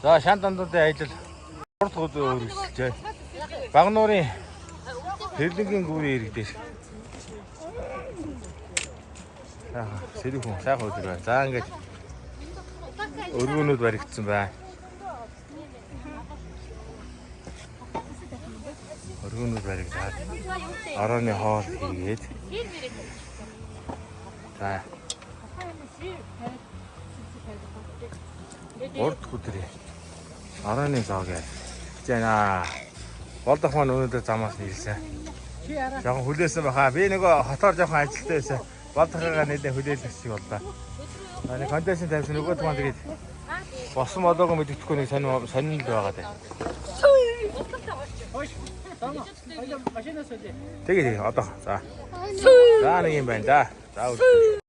За шан дандуудын ажил 3 дахь өдөр үргэлжлэжээ. Багнуурын Тэрлэнгийн гүүрийн ирэг дээр. Сэрүүхэн сайхан өдөр байна. За ингээд өргөнүүд баригдсан байна. Өргөнүүд баригдаад орооны хоол хийгээд. За. Урд өдрөө орооны зоог яана. Болдох маань өнөөдөр замаас нэлсэн. Жохон хүлээсэн баха. Би нөгөө хотоор жохон ажилтаа байсан. Болдохыгаа нэлээ хүлээлгэх шиг боллоо. Нэг конденсен тавьсан нөгөө тугаан тэгээд босон болоогүй мэддэхгүй нэг сонирхол байгаа даа. Тэгээ одоо за. За нэг юм байна да. За үзье.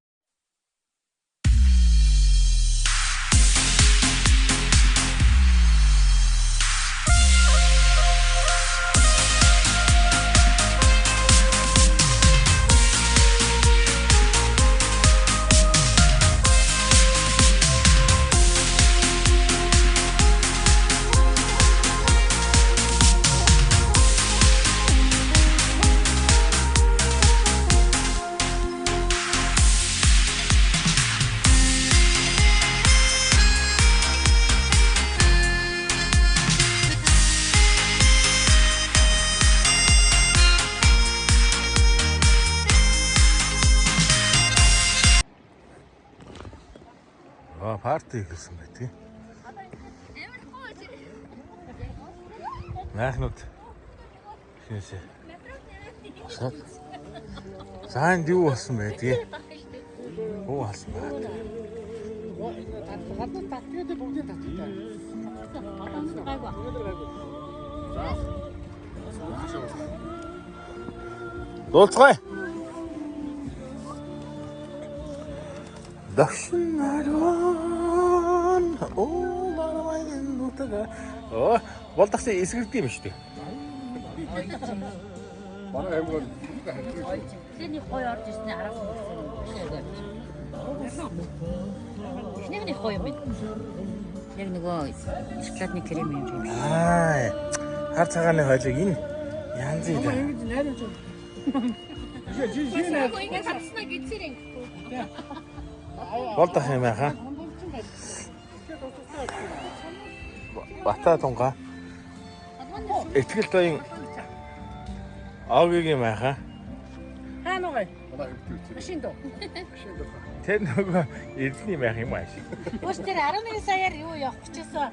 Парти хийсэн бай тээ. Нахнууд. Хинсэ. Босоод. Заанд юу болсон бай тээ. Оо алсан бай. Гаднаа татгээд бүгдийг татдаг. Дуулцгаая. Дагшин наран оолармайгэн нутага болдогчтой эсгэрдэг юм шүү дээ. Манай аймаг тэний хой орж ирсэн 10 хүн. Эхний хой юм. Яг нөгөө шоколадны крем юм шиг. Хар цагааны хойлог энэ янз бүр. Ингэж найруулж байна. Ингээд хатснаа гизэрэн. Болдох юм яха. Бата тунга. Итгэл тоён аагийн юм яха. Хаанаага. Машинд уу. Тэр нөгөө эзний байх юм ааш. Ууш тэр 11 саяар юу явах гэжсэн.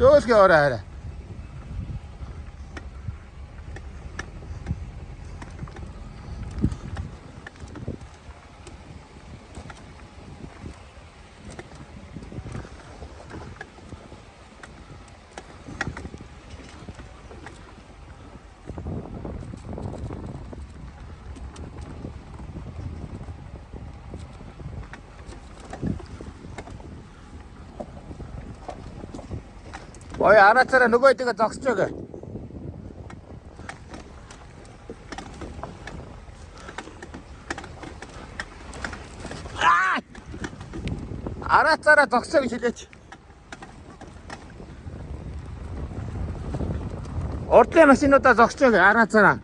Зөөлгөө орой хараа. Ой, арацаараа нөгөө хэдийгээ зогсож байгаа. Арацаараа зогсоо гэж хэлээч. Урдлын машинуудаа зогсож байгаа арацаараа.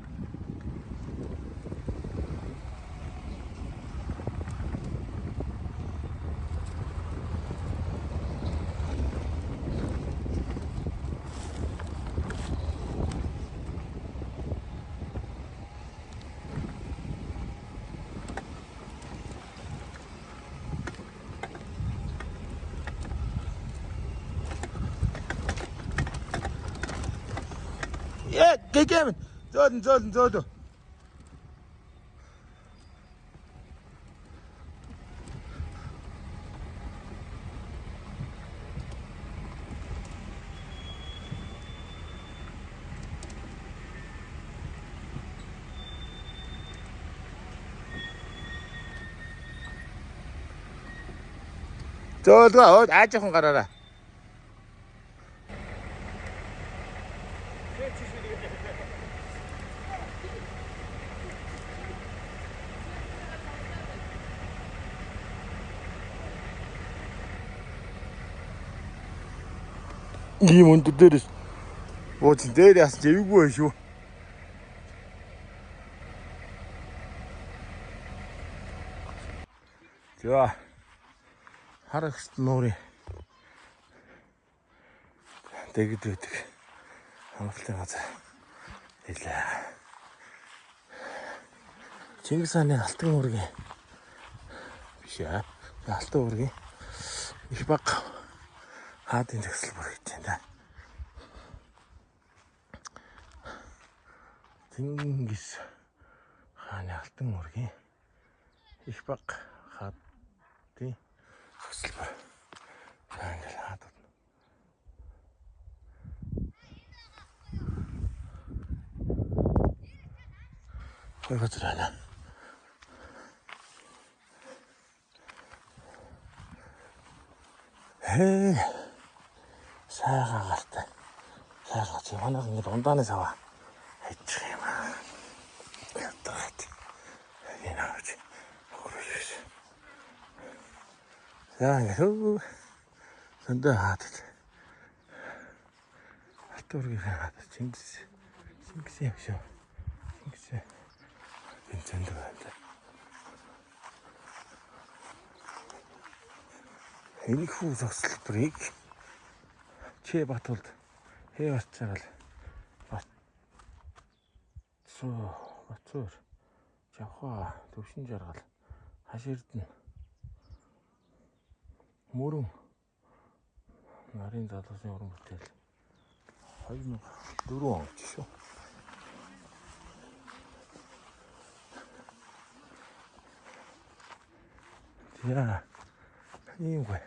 Гэгэм зөөлөн. Зөөлгөө аажхан гараараа. Ийм өндөр дээрээс буучин дээр яс зэвгүй шүү. За харагт нуурын дэгд үүдэг хамтлын газар хэлээ. Чингис хааны алтан уургийн биш аа. Алтан уургийн их баг хаадын төгсөл бүр хийж байна. Чингис хааны алтан уургийн их баг хаадын төгсөл бүр. Англи хаадууд. Хой газар. Хээ сайхан гартай. Сайхан чи манайх ингэ ундааны саваа хийчих юм аа. Ятгаад. Яач. Хөрөөс. За ингэ сөндөө хаад. Алтургийн хаад Чингис юм шүү. Чингис. Энэ зөндөө байна. Энийг хүү зогслбарыг чи Батулд хээ барьцаагаал бацуур жавха төвшин жаргал хаширдна мөрөн нарын залуусын уран бүтээл 2004 он шүү. Яа ийм гүй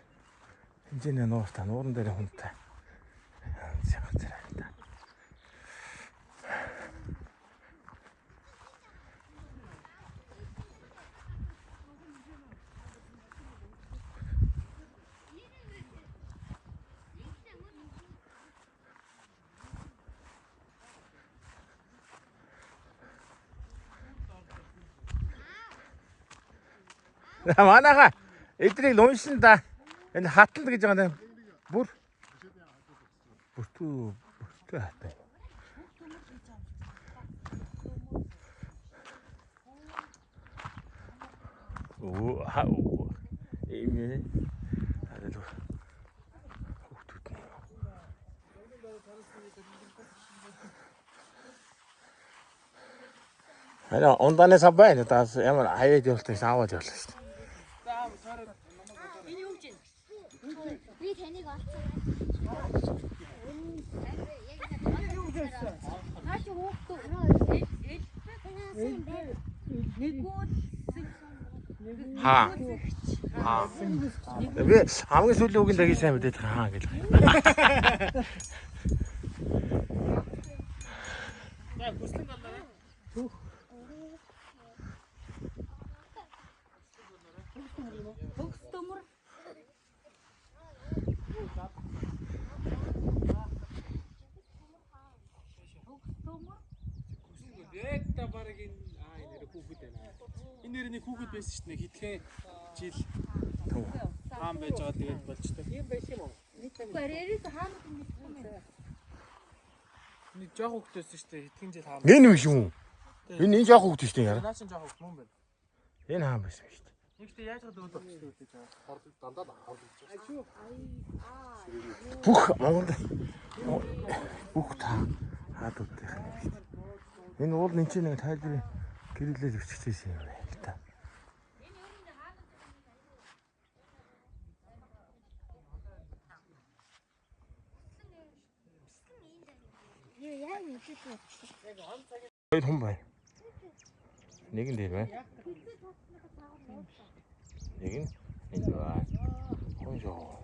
хэмжээний нууртаа нууран дээр хүнтэй сайхан зэрэгтэй. Манайха эднийг уншин да. Энэ хатал гэж байгаа юм. Бүр хатал. Ийм Ара ондааны сав байна. Таас ямар хаяад явуултыг аваад явуулна шүү дээ. Энэ юу гэж? Би таныг олцсон. Хаа. Би хамгийн сүүлийн үгийн дагийг сайн мэдээд хаа гэж. Яг хүслэн галаа. Хөгстөмөр. Яг та бараг энэ нэр хүүхэд байна. Энэ нэрний хүүхэд байсан шүү дээ. Хитгэн жил хаан байж байгаа тэгээд болж таа. Тийм байсан юм уу? Барьерээс хаан мэдсэн юм. Нэг жоох хүүхэд байсан шүү дээ. Хитгэн жил хаан. Энэ биш юм. Энэ жоох хүүхэд шүү дээ яа. Наачин жоох хүүхэд мөн байна. Энэ хаан байсан шүү дээ. Нэгтээ яаж гадаг болчихсон үү гэж хордол дандаа хордолж байгаа. Бүх Монголд бүх та хаадуудтай. Энэ уул энэ чинь нэг тайлбарын гэрэлээд өччихсэн юм байна л та. Хоёр хүн байна. Нэг нь дээр байна. Нэг нь энэ байна. Хүн жоо.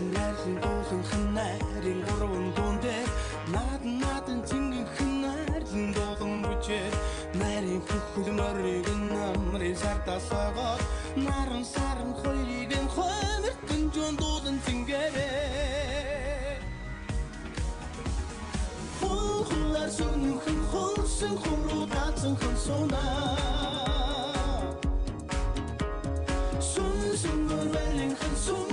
Найрсан дуусан ханаарин гурван дундээ наадын цэнгэн ханаарин дуусан бүчээ нарийн бүхэл морийг намрын сартасагаа наран саран хоёрыг нь хоймертэн жон дуусан цэнгэрээ хулар сүнхэн хулсан хуруу таацсан хэн сонаа сүн мөрвэлэн хэн сүн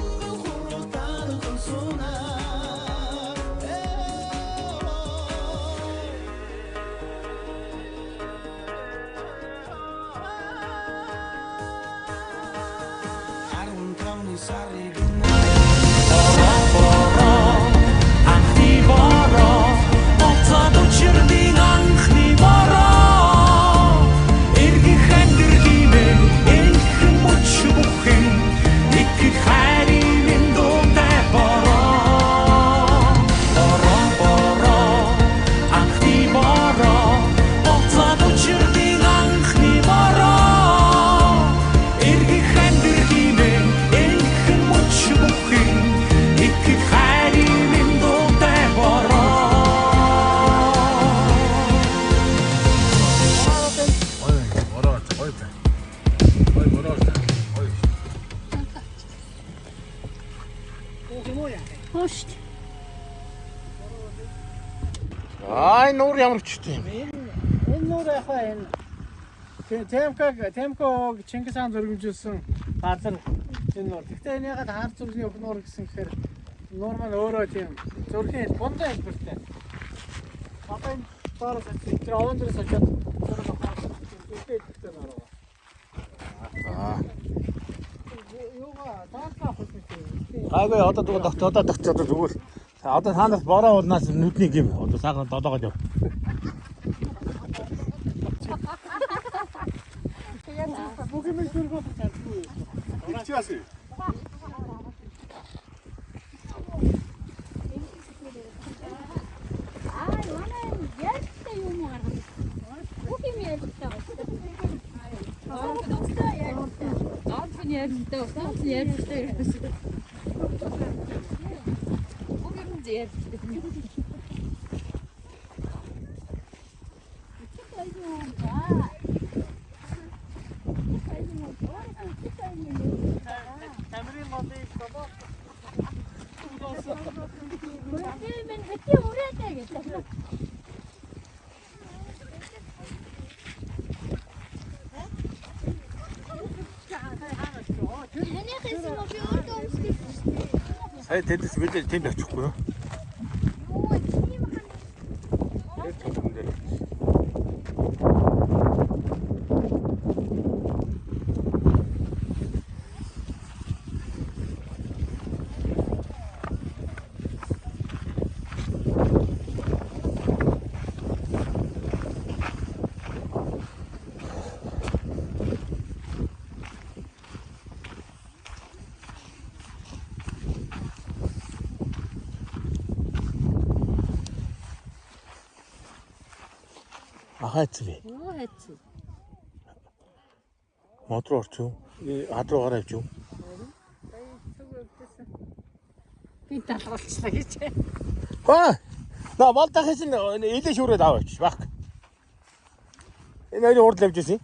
нуур ямар өчтэй юм. Энэ нуур яхаа энэ Темко Чингис хаан зөргөмжүүлсэн газар энэ нуур. Гэхдээ энэ ягаад хар зүрхний өх нуур гэсэн гэхээр нуур маань өөрөө тийм зүрхийн бундаа хэлбэртэй. Одоо энэ доороос тэр овон дээрээс очоод зураг авах хэрэгтэй нуур. Гайгүй одоо тогтцоод зүгээр. Одоо танаас бороо уулнаас нүдний гим одоо саахан долоогоод яв. Бүгд зүрхөө татгүй. Орчиас. Сая тэдэс билээ тэнд очихгүй юу? Тэр чулуун дээр. Ахайцвэ. Юу хайц. Мод руу орчих юу? Ад руу гараа явчих юу? Би талгалчлаа гэж. Хаа. На болдох хэсэг илээ шүүрээд аваач. Баг. Энэ хурд лавж ирсэн.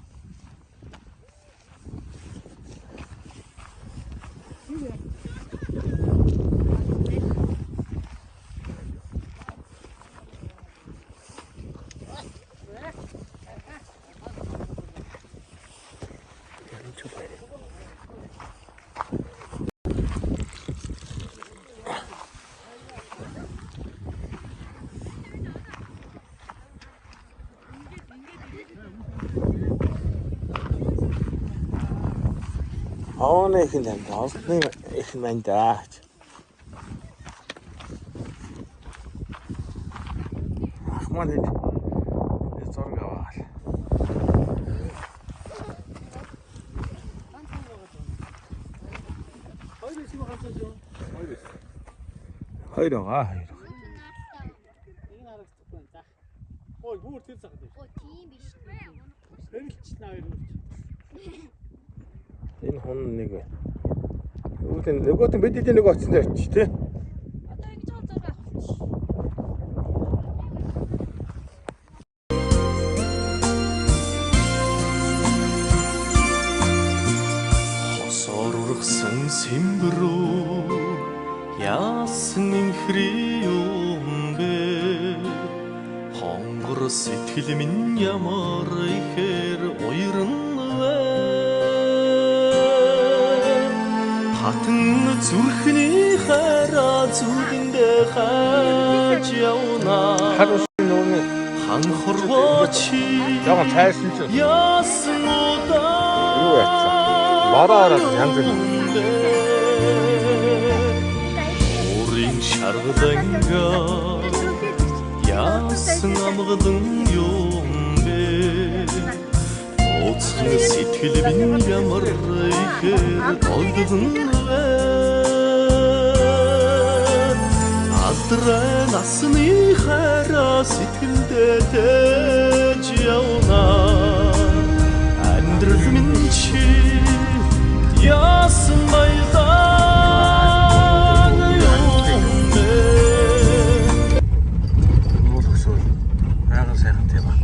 Оон их юм даа. Олны их мань даа. Ахмад энэ зураг аваа. Хоёр байгаа. Энэ харагдахгүй байна. За. Ой, бүр тэр цагт. Оо тийм биш. Тэрэлч нээр үрч. Энэ хон нэг бай. Нөгөөт нь бидний нэг очсон дээр ч тий. Одоо ингэж гол зураг авах чинь. Хосоор ургасан сэмбрүү яасан инхри юм бэ? Хонгор сэтгэл минь ямар ихээр уйрна вэ? Хатан зүрхний хараа зүгэндээ хаж явна. Харус нөөний Ханхорвочи яга цайсан ч яасан удаа юу яцсан. Мараа ороод янз бүр. Орын шаргаданга яасан амгалан юм бэ? Оцхон сэтгэл минь ямар ихээр дойдон вэ? Алдрай насны хараа сэтгэлдээ тэж явна. Амьдрал минь чи яасан баялаг юм бэ? Уул өсөөл. Байгаль сайхан тийм аа.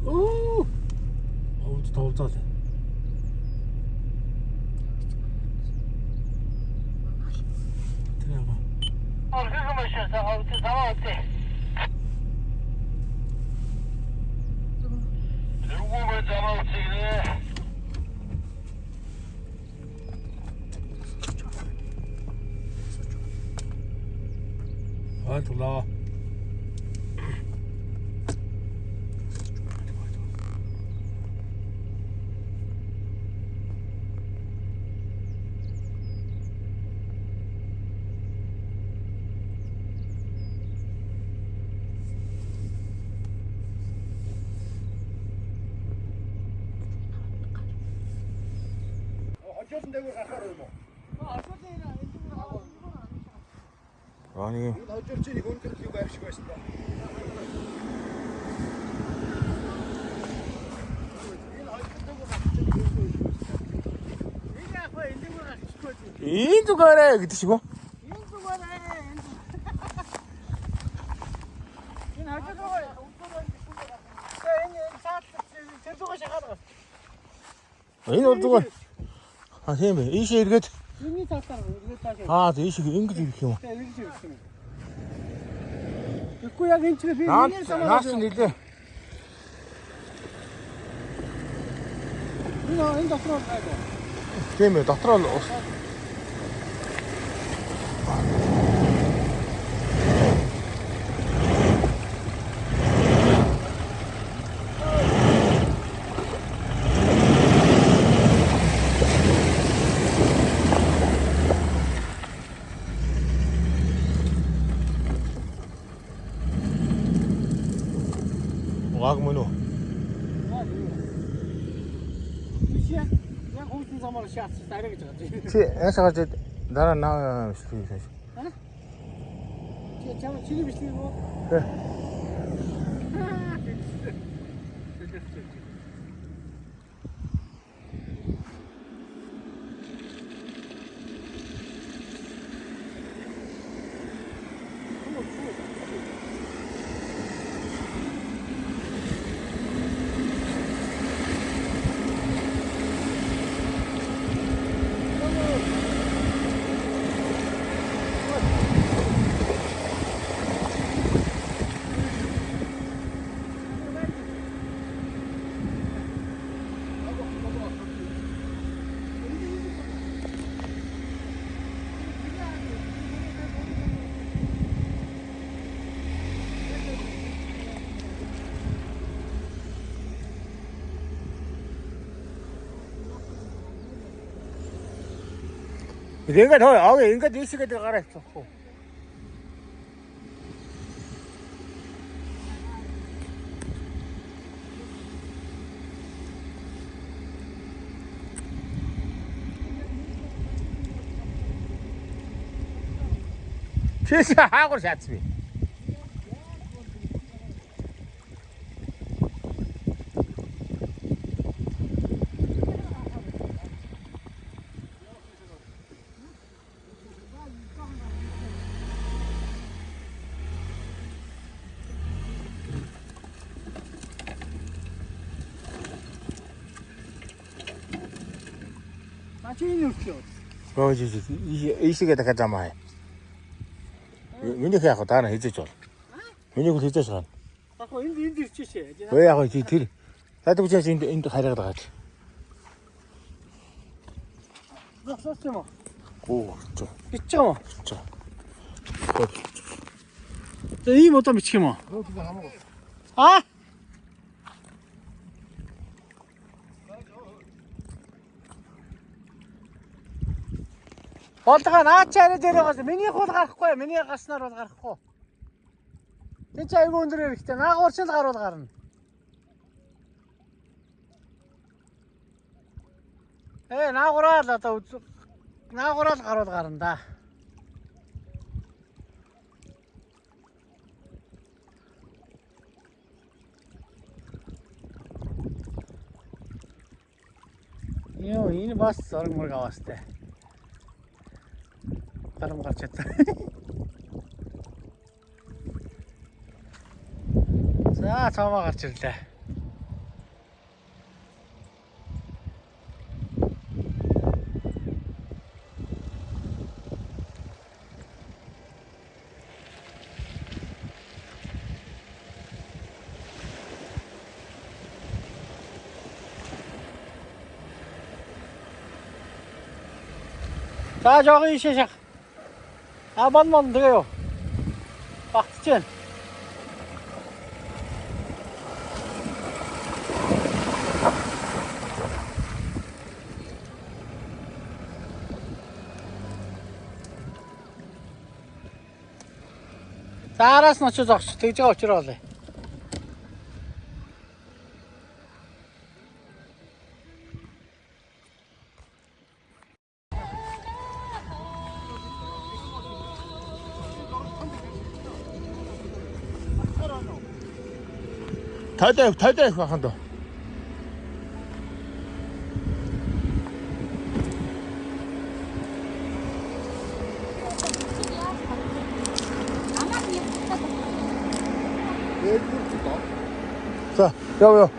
Оо. Овд тоглолцоо. Тэрэба. Орхиго машин аваад заваад. Тэргүүгээ заваад чиглээ. Айлтглаа. Хожуулсан дээгүүр гарахаар юм уу? 아니 Энэ хожуулчийн нэг өндөрлөг байх шиг байсан ба. 이 누가래 그때시고 이 누가 아 세메 이시 이렇게 아 이시 이렇게 이렇게 뭐 Тэгэхгүй яг энэ ч би миний 나스 니데 энэ дотроо гайгүй. 세메 дотроо 와그 뭐노 Яг хүүхдийн замаар шаацсан дараа гэж байгаа. чи ясагаж дараа наа шүү. Чи чам чили бичлэг үү? Ингээд ингээд ийшгээд гараад цахгүй. Чиш хаагур шатсвэ. Мачийн нүрчөө. 거기 이시게 다 가자마해. 민혁이 하고 다나 해줘 줘. 민혁이 해줘 줘. Аахгүй энд ирчихшээ. 왜 하고 тэр 나도 그냥 인도 가려다 가지. Зогсооч юм уу? 오, 저. Бичих юм уу? 저. За ийм удаа бичих юм уу? Аа? Болдгаа наачаараа дээр байгаас миний хул гарахгүй, миний гарснаар бол гарахгүй. Тэ чи айгүй өндөрөө ихтэй наагуурч л гаруул гарна. Наагуураа л одоо наагуураа л гаруул гарна да. Йоо, энэ бас зураг мөрг аваастай. Тарам гарч чадсан. За цаамаа гарч ирлээ. За жоохон ийшээ шах. Мон тэгээ юу. Багтж байна. За араас нь очиж зогч тэгж байгаа учраас болъё. Тайдаа их бахан доо. 자, 여보요.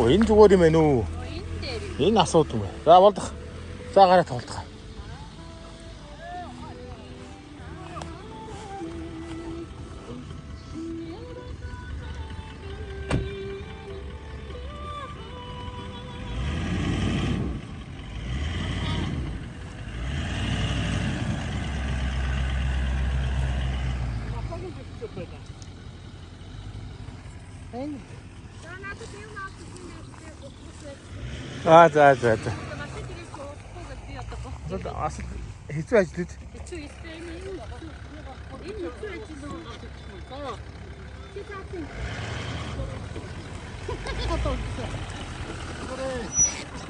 Энэ зүгээр юм ээ нүү. Энэ асуудаг юм. За болдох. За гараа тоглох. За. Асал хэцүү ажил үү? Хэцүү ихтэй юм. Энэ хэцүү ажил юм. Чи таасан.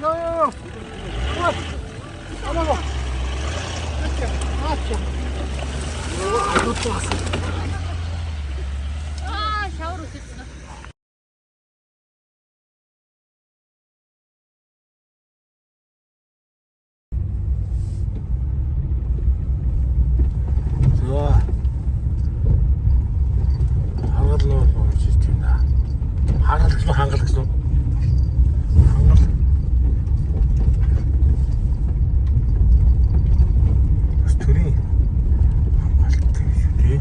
Ёо. Амаа. Шавар үсэлсэн. Хангалах гэсэн. Бас төрийн хангалттай шүү дээ.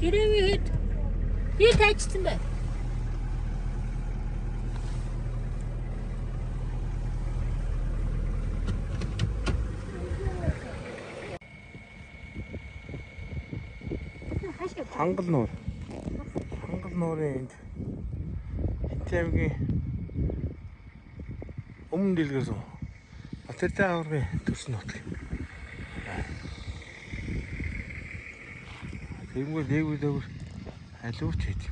Гэрээ хэд хайчсан бэ? Хангал нуур. Хангал нуурын энд Хинтээ аймгийн өмнө дэлгээс Батэртэй аваргын төрсөн нутаг. Тэгмээ дээгүүр дээгүүр алиуч хийд.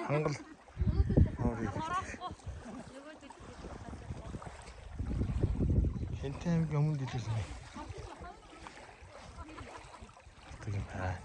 Хангал Хинтээ аймгийн өмнө дэлгээс нэ. Тэг юм аа.